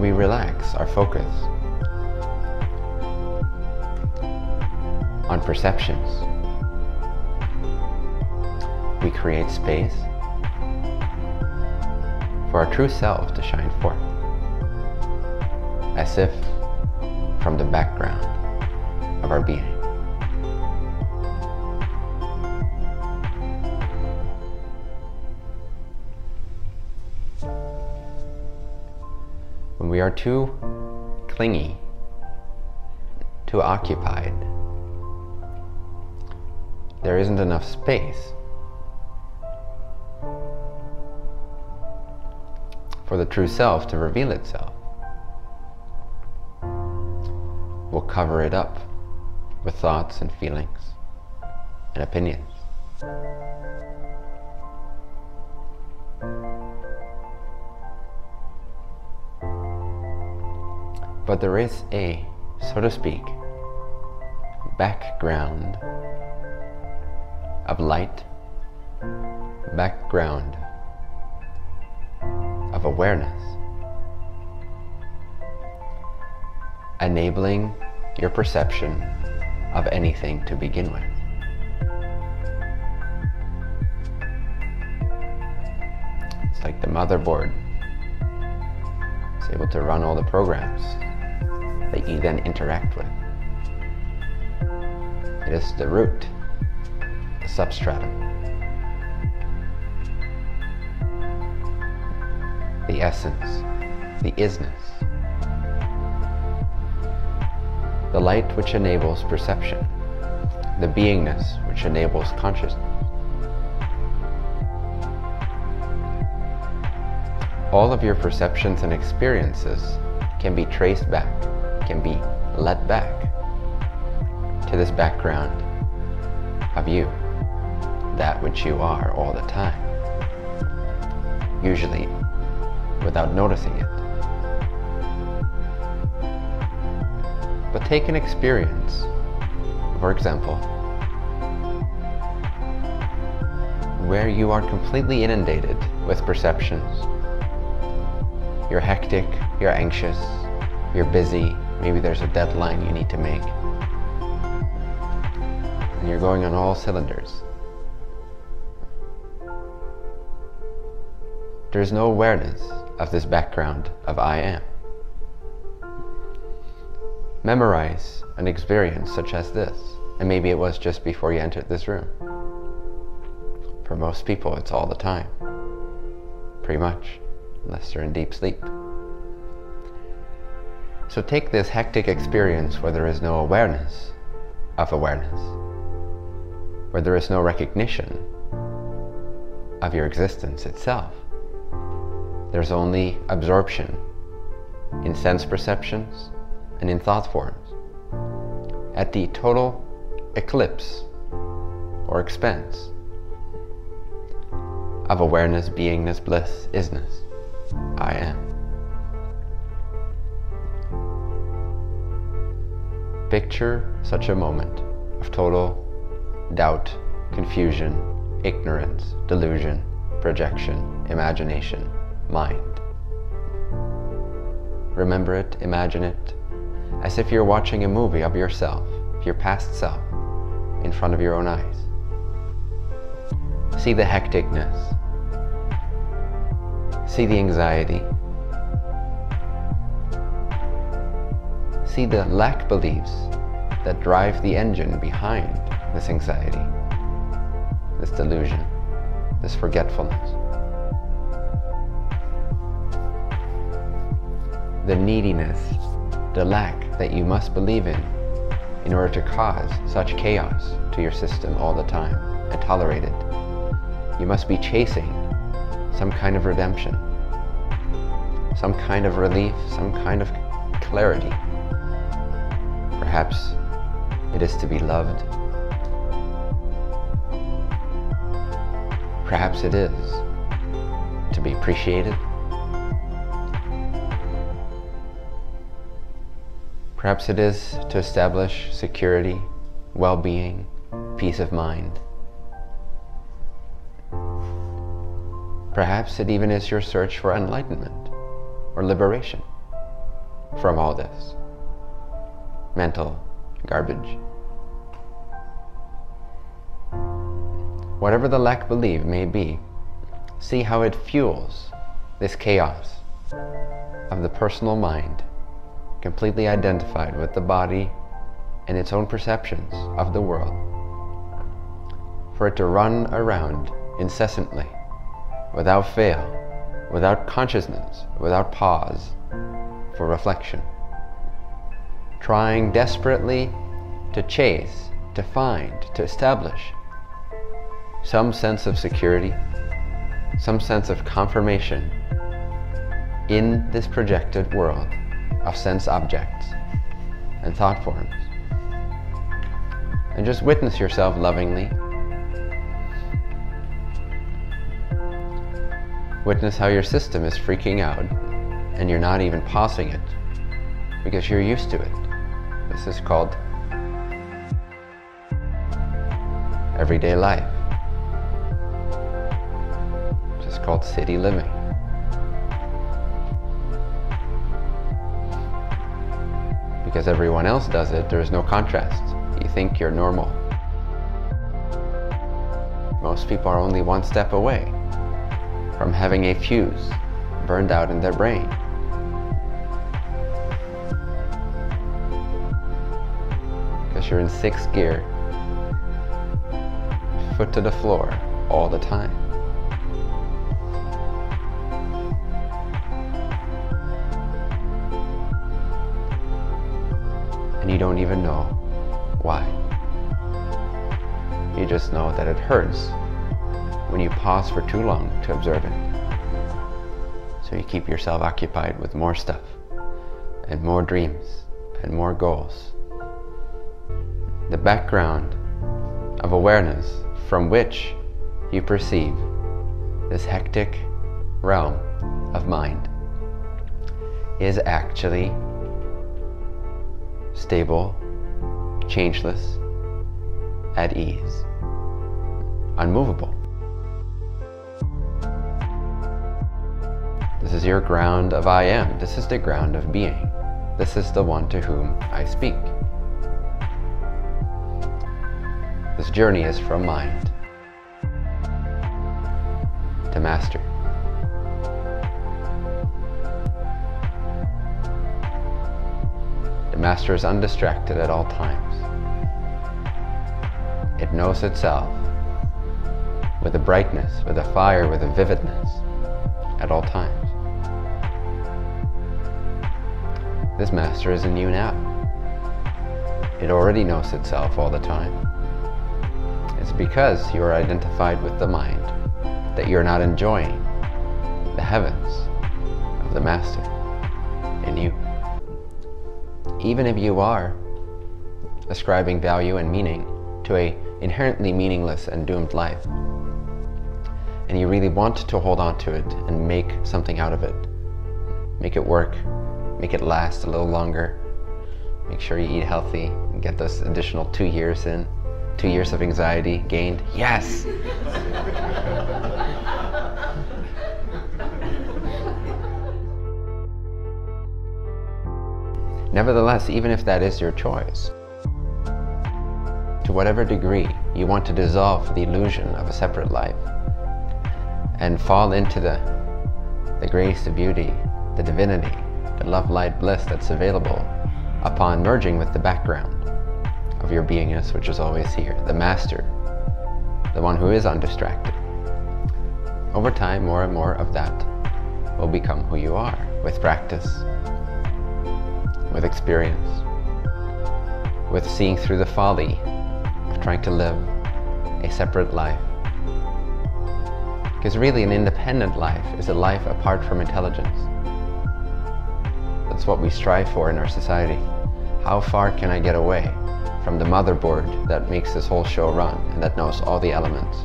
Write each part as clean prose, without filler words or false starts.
when we relax our focus on perceptions, we create space for our true self to shine forth, as if from the background of our being. When we are too clingy, too occupied, there isn't enough space for the true self to reveal itself. We'll cover it up with thoughts and feelings and opinions. But there is a, so to speak, background of light, background of awareness, enabling your perception of anything to begin with. It's like the motherboard is able to run all the programs that you then interact with. It is the root, the substratum, the essence, the isness, the light which enables perception, the beingness which enables consciousness. All of your perceptions and experiences can be traced back, can be led back to this background of you, that which you are all the time, usually without noticing it. But take an experience, for example, where you are completely inundated with perceptions. You're hectic, you're anxious, you're busy, maybe there's a deadline you need to make, and you're going on all cylinders. There's no awareness of this background of I am. Memorize an experience such as this, and maybe it was just before you entered this room. For most people, it's all the time, pretty much, unless they're in deep sleep. So take this hectic experience where there is no awareness of awareness, where there is no recognition of your existence itself. There's only absorption in sense perceptions and in thought forms, at the total eclipse or expense of awareness, beingness, bliss, isness, I am. Picture such a moment of total doubt, confusion, ignorance, delusion, projection, imagination, mind. Remember it, imagine it, as if you're watching a movie of yourself, your past self, in front of your own eyes. See the hecticness, see the anxiety, see the lack beliefs that drive the engine behind this anxiety, this delusion, this forgetfulness. The neediness, the lack that you must believe in order to cause such chaos to your system all the time and tolerate it. You must be chasing some kind of redemption, some kind of relief, some kind of clarity. Perhaps it is to be loved. Perhaps it is to be appreciated. Perhaps it is to establish security, well-being, peace of mind. Perhaps it even is your search for enlightenment or liberation. from all this mental garbage. Whatever the lack belief may be, see how it fuels this chaos of the personal mind, completely identified with the body and its own perceptions of the world, for it to run around incessantly, without fail, without consciousness, without pause for reflection, trying desperately to chase, to find, to establish some sense of security, some sense of confirmation in this projected world of sense objects and thought forms. And just witness yourself lovingly. Witness how your system is freaking out and you're not even pausing it because you're used to it. This is called everyday life. It's called city living. Because everyone else does it, there's no contrast. You think you're normal. Most people are only one step away from having a fuse burned out in their brain. Because you're in 6th gear, foot to the floor all the time. And you don't even know why. You just know that it hurts when you pause for too long to observe it. So you keep yourself occupied with more stuff and more dreams and more goals. The background of awareness from which you perceive this hectic realm of mind is actually stable, changeless, at ease, unmovable. This is your ground of I am. This is the ground of being. This is the one to whom I speak. This journey is from mind to master. The master is undistracted at all times. It knows itself with a brightness, with a fire, with a vividness at all times. This master is in you now. It already knows itself all the time. It's because you are identified with the mind that you're not enjoying the heavens of the master in you. Even if you are ascribing value and meaning to an inherently meaningless and doomed life, and you really want to hold on to it and make something out of it, make it work, make it last a little longer, make sure you eat healthy and get those additional 2 years in, 2 years of anxiety gained. Yes! Nevertheless, even if that is your choice, to whatever degree you want to dissolve the illusion of a separate life and fall into the grace, the beauty, the divinity, the love, light, bliss that's available upon merging with the background of your beingness, which is always here, the master, the one who is undistracted. Over time, more and more of that will become who you are with practice, with experience, with seeing through the folly of trying to live a separate life. Because really an independent life is a life apart from intelligence. That's what we strive for in our society. How far can I get away from the motherboard that makes this whole show run and that knows all the elements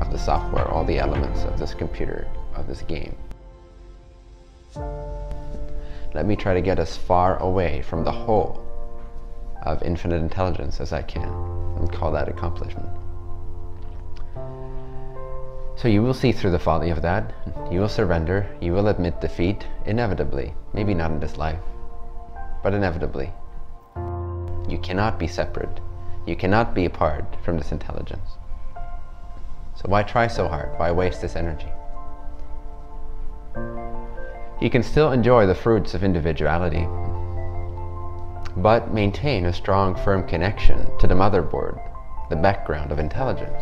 of the software, all the elements of this computer, of this game? Let me try to get as far away from the whole of infinite intelligence as I can and call that accomplishment. So you will see through the folly of that. You will surrender. You will admit defeat, inevitably. Maybe not in this life. but inevitably. You cannot be separate. You cannot be apart from this intelligence. So why try so hard? Why waste this energy? You can still enjoy the fruits of individuality, but maintain a strong, firm connection to the motherboard, the background of intelligence.